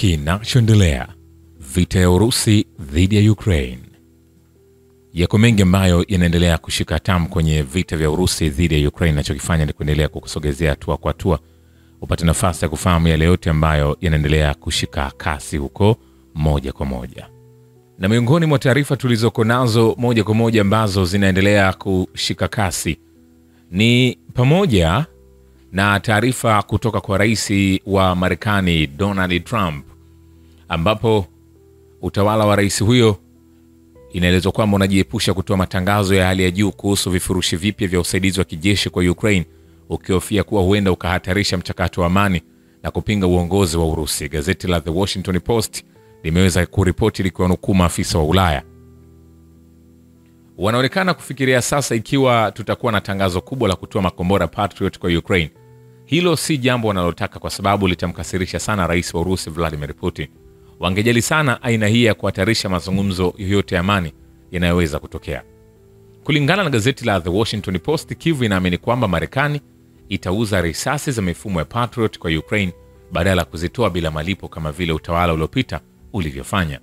Kinachoendelea: vita ya Urusi dhidi ya Ukraine. Yako mengi ambayo yanaendelea kushika hatamu kwenye vita vya Urusi dhidi ya Ukraine. Nachokifanya ni kuendelea kukusogezea hatua kwa hatua upate nafasi ya kufahamu yale yote ambayo yanaendelea kushika kasi huko moja kwa moja. Na miongoni mwa taarifa tulizoko nazo moja kwa moja ambazo zinaendelea kushika kasi ni pamoja na taarifa kutoka kwa rais wa Marekani Donald Trump, ambapo utawala wa rais huyo inaelezwa kwamba unajiepusha kutoa matangazo ya hali ya juu kuhusu vifurushi vipya vya usaidizi wa kijeshi kwa Ukraine, ukihofia kuwa huenda ukahatarisha mchakato wa amani na kupinga uongozi wa Urusi. Gazeti la The Washington Post limeweza kuripoti likiwanukuu maafisa wa Ulaya. Wanaonekana kufikiria sasa ikiwa tutakuwa na tangazo kubwa la kutoa makombora Patriot kwa Ukraine. Hilo si jambo wanalotaka kwa sababu litamkasirisha sana rais wa Urusi Vladimir Putin. Wangejali sana aina hii ya kuhatarisha mazungumzo yoyote ya amani yanayoweza kutokea. Kulingana na gazeti la The Washington Post, Kyiv inaamini kwamba Marekani itauza risasi za mifumo ya Patriot kwa Ukraine badala ya kuzitoa bila malipo kama vile utawala uliopita ulivyofanya.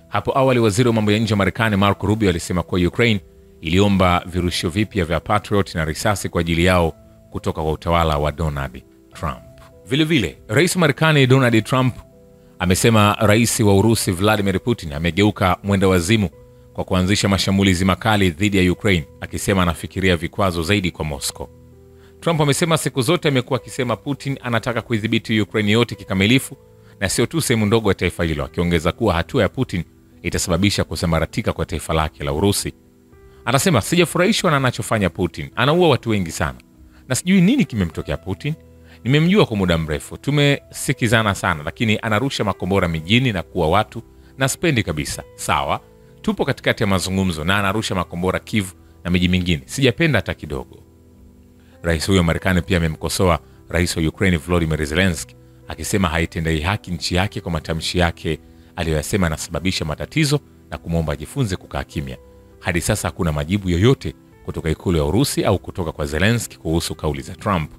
Hapo awali waziri wa mambo ya nje wa Marekani Marco Rubio alisema kuwa Ukraine iliomba virushio vipya vya Patriot na risasi kwa ajili yao kutoka kwa utawala wa Donald Trump. Vile rais wa Marekani Donald Trump amesema rais wa Urusi Vladimir Putin amegeuka mwenda wazimu kwa kuanzisha mashambulizi makali dhidi ya Ukraine, akisema anafikiria vikwazo zaidi kwa Moscow. Trump amesema siku zote amekuwa akisema Putin anataka kuidhibiti Ukraine yote kikamilifu na sio tu sehemu ndogo ya taifa hilo, akiongeza kuwa hatua ya Putin itasababisha kusambaratika kwa taifa lake la Urusi. Anasema, sijafurahishwa na anachofanya Putin, anaua watu wengi sana na sijui nini kimemtokea Putin. Nimemjua kwa muda mrefu, tumesikizana sana, lakini anarusha makombora mijini na kuua watu na spendi kabisa. Sawa, tupo katikati ya mazungumzo na anarusha makombora Kyiv na miji mingine, sijapenda hata kidogo. Rais huyo wa Marekani pia amemkosoa rais wa Ukraine Volodymyr Zelensky, akisema haitendei haki nchi yake kwa matamshi yake aliyoyasema yanasababisha matatizo na kumwomba ajifunze kukaa kimya. Hadi sasa hakuna majibu yoyote kutoka ikulu ya Urusi au kutoka kwa Zelensky kuhusu kauli za Trump.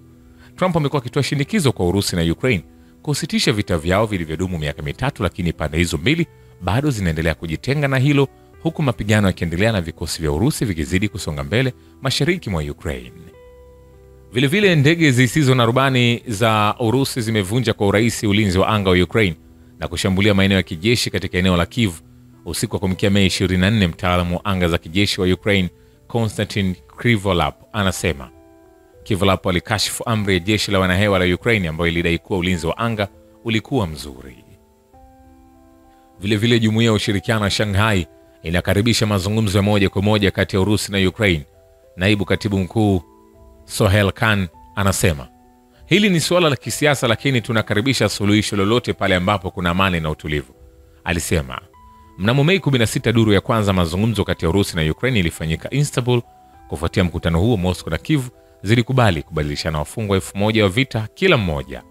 Trump amekuwa akitoa shinikizo kwa Urusi na Ukraine kusitisha vita vyao vilivyodumu miaka mitatu, lakini pande hizo mbili bado zinaendelea kujitenga na hilo, huku mapigano yakiendelea na vikosi vya Urusi vikizidi kusonga mbele mashariki mwa Ukraine. Vile ndege zisizo na rubani za Urusi zimevunja kwa urahisi ulinzi wa anga wa Ukraine na kushambulia maeneo ya kijeshi katika eneo la Kyiv usiku wa kuamkia Mei 24. Mtaalamu wa anga za kijeshi wa Ukraine Konstantin Krivolap anasema Krivolap alikashifu amri ya jeshi la wanahewa la Ukraine ambayo ilidai kuwa ulinzi wa anga ulikuwa mzuri. Vile jumuiya ya ushirikiano wa Shanghai inakaribisha mazungumzo ya moja kwa moja kati ya Urusi na Ukraine. Naibu katibu mkuu Sohail Khan anasema, hili ni suala la kisiasa, lakini tunakaribisha suluhisho lolote pale ambapo kuna amani na utulivu. Alisema mnamo Mei 16 duru ya kwanza mazungumzo kati ya Urusi na Ukraine ilifanyika Istanbul. Kufuatia mkutano huo, Moscow na Kyiv zilikubali kubadilishana wafungwa 1000 wa vita kila mmoja.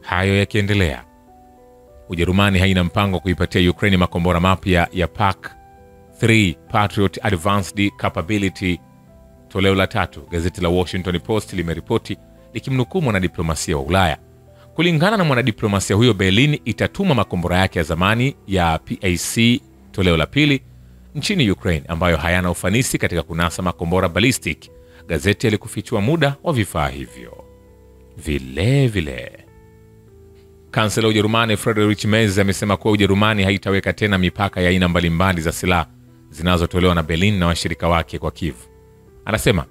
Hayo yakiendelea, Ujerumani haina mpango kuipatia Ukraine makombora mapya ya PAC-3 Patriot Advanced Capability toleo la 3. Gazeti la Washington Post limeripoti likimnukuu mwanadiplomasia wa Ulaya. Kulingana na mwanadiplomasia huyo, Berlin itatuma makombora yake ya zamani ya PAC toleo la 2 nchini Ukraine ambayo hayana ufanisi katika kunasa makombora ballistic. Gazeti alikufichua muda wa vifaa hivyo. Vile Kansela wa Ujerumani Friedrich Merz amesema kuwa Ujerumani haitaweka tena mipaka ya aina mbalimbali za silaha zinazotolewa na Berlin na washirika wake kwa Kyiv. Anasema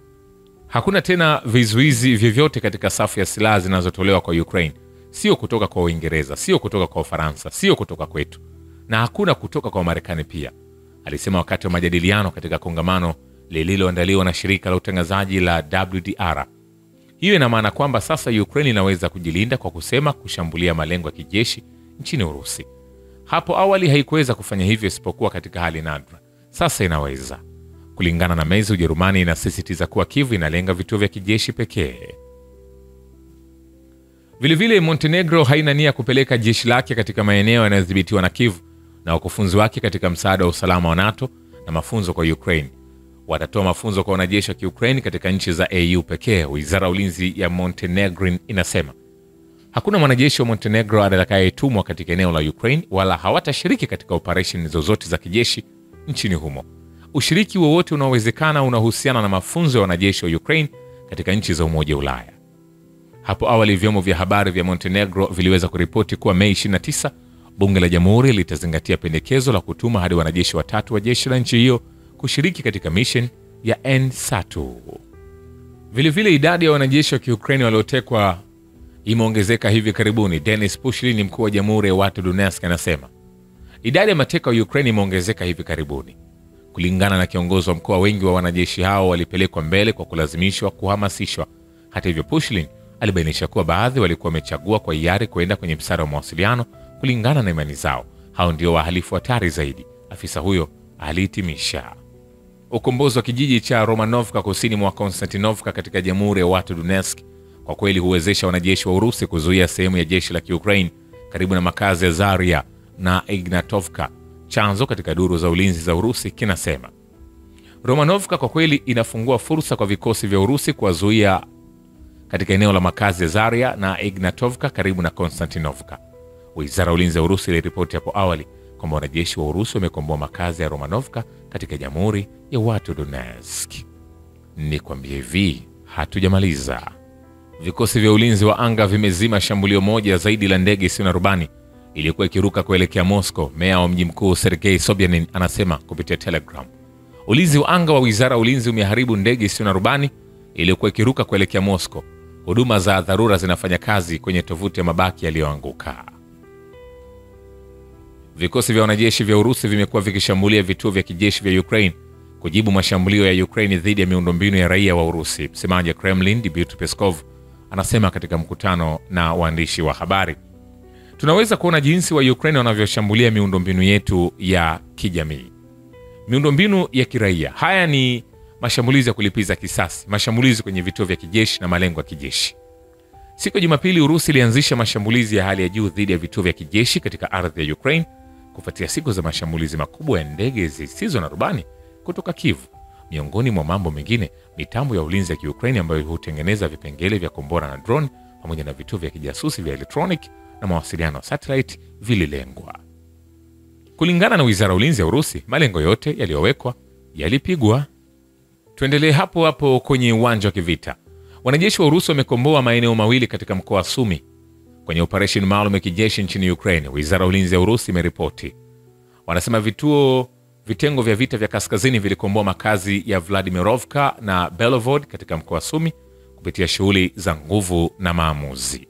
hakuna tena vizuizi vyovyote katika safu ya silaha zinazotolewa kwa Ukraine, sio kutoka kwa Uingereza, sio kutoka kwa Ufaransa, sio kutoka kwetu, na hakuna kutoka kwa Marekani pia, alisema wakati wa majadiliano katika kongamano lililoandaliwa na shirika la utangazaji la WDR. Hiyo ina maana kwamba sasa Ukraine inaweza kujilinda kwa kusema kushambulia malengo ya kijeshi nchini Urusi. Hapo awali haikuweza kufanya hivyo isipokuwa katika hali nadra. Sasa inaweza. Kulingana na Merz, Ujerumani inasisitiza kuwa Kyiv inalenga vituo vya kijeshi pekee. Vile Montenegro haina nia kupeleka jeshi lake katika maeneo yanayodhibitiwa na Kyiv, na wakufunzi wake katika msaada wa usalama wa NATO na mafunzo kwa Ukraine. Watatoa mafunzo kwa wanajeshi wa Kiukraine katika nchi za EU pekee, Wizara ya Ulinzi ya Montenegrin inasema. Hakuna mwanajeshi wa Montenegro atakayetumwa katika eneo la Ukraine wala hawatashiriki katika operesheni zozote za kijeshi nchini humo. Ushiriki wowote unaowezekana unahusiana na mafunzo ya wanajeshi wa Ukraine katika nchi za Umoja wa Ulaya. Hapo awali vyombo vya habari vya Montenegro viliweza kuripoti kuwa Mei 29 bunge la jamhuri litazingatia pendekezo la kutuma hadi wanajeshi 3 wa jeshi la nchi hiyo kushiriki katika mission ya NSATU. Vilevile idadi ya wanajeshi wa Kiukraini waliotekwa imeongezeka hivi karibuni. Denis Pushilin, mkuu wa Jamhuri ya Watu Donetsk, anasema idadi ya mateka wa Ukraine imeongezeka hivi karibuni. Kulingana na kiongozi wa mkoa, wengi wa wanajeshi hao walipelekwa mbele kwa kulazimishwa, kuhamasishwa. Hata hivyo, Pushilin alibainisha kuwa baadhi walikuwa wamechagua kwa hiari kwenda kwenye mstari wa mawasiliano kulingana na imani zao. Hao ndio wahalifu hatari zaidi, afisa huyo alihitimisha. Ukombozi wa kijiji cha Romanovka kusini mwa Konstantinovka katika Jamhuri ya Watu Donetsk kwa kweli huwezesha wanajeshi wa Urusi kuzuia sehemu ya jeshi la Kiukraine karibu na makazi ya Zaria na Ignatovka. Chanzo katika duru za ulinzi za Urusi kinasema Romanovka kwa kweli inafungua fursa kwa vikosi vya Urusi kuwazuia katika eneo la makazi ya Zaria na Ignatovka karibu na Konstantinovka. Wizara ya ulinzi ya Urusi iliripoti hapo awali kwamba wanajeshi wa Urusi wamekomboa makazi ya Romanovka katika Jamhuri ya Watu Donetsk. Nikwambie hivi, hatujamaliza. Vikosi vya ulinzi wa anga vimezima shambulio moja zaidi la ndege isiyo na rubani iliyokuwa ikiruka kuelekea Moscow. Meya wa mji mkuu Sergei Sobyanin anasema kupitia Telegram, ulinzi wa anga wa wizara ya ulinzi umeharibu ndege isiyo na rubani iliyokuwa ikiruka kuelekea Moscow. Huduma za dharura zinafanya kazi kwenye tovuti ya mabaki yaliyoanguka. Vikosi vya wanajeshi vya Urusi vimekuwa vikishambulia vituo vya kijeshi vya Ukraine kujibu mashambulio ya Ukraine dhidi ya miundombinu ya raia wa Urusi. Msemaji wa Kremlin Dmitry Peskov anasema katika mkutano na waandishi wa habari, tunaweza kuona jinsi wa Ukraine wanavyoshambulia miundombinu yetu ya kijamii, miundombinu ya kiraia. Haya ni mashambulizi ya kulipiza kisasi, mashambulizi kwenye vituo vya kijeshi na malengo ya kijeshi. Siku ya Jumapili, Urusi ilianzisha mashambulizi ya hali ya juu dhidi ya vituo vya kijeshi katika ardhi ya Ukraine kufuatia siku za mashambulizi makubwa ya ndege zisizo na rubani kutoka Kiev. Miongoni mwa mambo mengine, mitambo ya ulinzi ya Kiukraini ambayo hutengeneza vipengele vya kombora na drone pamoja na vituo vya kijasusi vya electronic na mawasiliano satellite vililengwa. Kulingana na Wizara ya Ulinzi ya Urusi, malengo yote yaliyowekwa yalipigwa. Tuendelee hapo hapo kwenye uwanja wa kivita. Wanajeshi wa Urusi wamekomboa maeneo mawili katika mkoa wa Sumi kwenye operation maalum ya kijeshi nchini Ukraine. Wizara ya Ulinzi ya Urusi imeripoti. Wanasema vitengo vya vita vya kaskazini vilikomboa makazi ya Vladimirovka na Belovod katika mkoa wa Sumi kupitia shughuli za nguvu na maamuzi.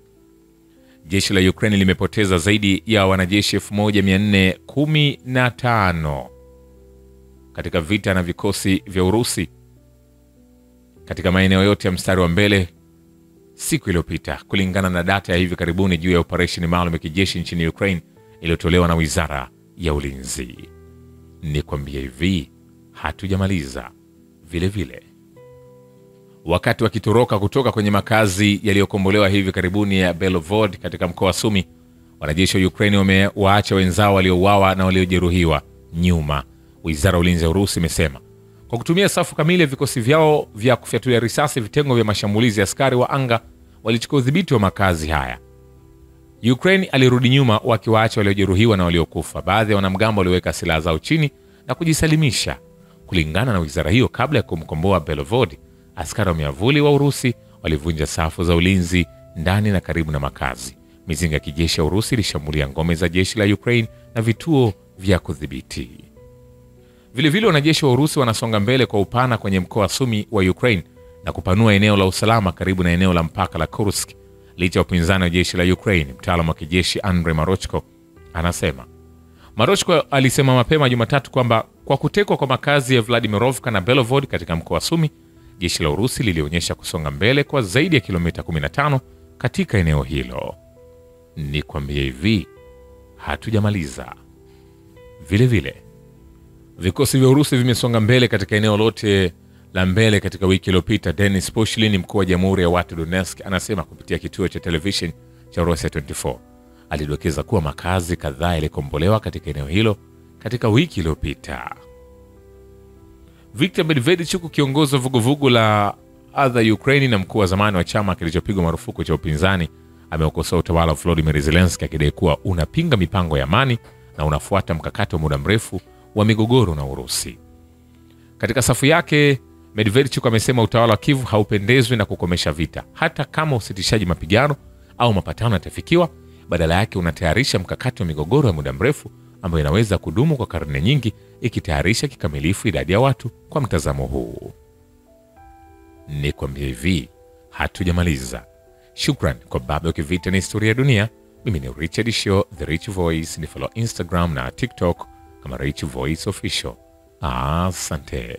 Jeshi la Ukraine limepoteza zaidi ya wanajeshi 1415 katika vita na vikosi vya Urusi katika maeneo yote ya mstari wa mbele siku iliyopita, kulingana na data ya hivi karibuni juu ya operation maalum ya kijeshi nchini Ukraine iliyotolewa na Wizara ya Ulinzi. Nikwambie hivi, hatujamaliza. Vile wakati wakitoroka kutoka kwenye makazi yaliyokombolewa hivi karibuni ya Belovod katika mkoa wa Sumi, wanajeshi wa Ukraine wamewaacha wenzao waliouawa na waliojeruhiwa nyuma. Wizara ya Ulinzi ya Urusi imesema kwa kutumia safu kamili ya vikosi vyao vya kufyatulia risasi, vitengo vya mashambulizi ya askari wa anga walichukua udhibiti wa makazi haya. Ukraine alirudi nyuma wakiwaacha waliojeruhiwa na waliokufa. Baadhi ya wanamgambo waliweka silaha zao chini na kujisalimisha. Kulingana na wizara hiyo, kabla ya kumkomboa Belovod, askari wa miavuli wa Urusi walivunja safu za ulinzi ndani na karibu na makazi. Mizinga ya kijeshi ya Urusi ilishambulia ngome za jeshi la Ukraine na vituo vya kudhibiti. Vilevile wanajeshi wa Urusi wanasonga mbele kwa upana kwenye mkoa wa Sumi wa Ukraine na kupanua eneo la usalama karibu na eneo la mpaka la Kursk licha ya upinzani wa jeshi la Ukraine. Mtaalamu wa kijeshi Andrei Marochko anasema. Marochko alisema mapema Jumatatu kwamba kwa kutekwa kwa makazi ya Vladimirovka na Belovod katika mkoa wa Sumi, jeshi la Urusi lilionyesha kusonga mbele kwa zaidi ya kilomita 15 katika eneo hilo. Nikwambie hivi, hatujamaliza. Vile vikosi vya Urusi vimesonga mbele katika eneo lote la mbele katika wiki iliyopita. Denis Pushilin, mkuu wa Jamhuri ya Watu Donetsk, anasema kupitia kituo cha television cha Russia 24. Alidokeza kuwa makazi kadhaa yalikombolewa katika eneo hilo katika wiki iliyopita. Viktor Medvedchuk, kiongozi wa vuguvugu la Other Ukraine na mkuu wa zamani wa chama kilichopigwa marufuku cha upinzani, ameokosoa utawala wa Volodymyr Zelensky akidai kuwa unapinga mipango ya amani na unafuata mkakati wa muda mrefu wa migogoro na Urusi. Katika safu yake, Medvedchuk amesema utawala wa Kyiv haupendezwi na kukomesha vita, hata kama usitishaji mapigano au mapatano yatafikiwa. Badala yake unatayarisha mkakati wa migogoro ya muda mrefu ambayo inaweza kudumu kwa karne nyingi, ikitayarisha kikamilifu idadi ya watu. Kwa mtazamo huu, nikwambia hivi, hatujamaliza. Shukran kwa Baba Ukivita na Historia ya Dunia. Mimi ni Richard Shaw, The Rich Voice. Ni follow Instagram na TikTok kama Rich Voice Official. Asante.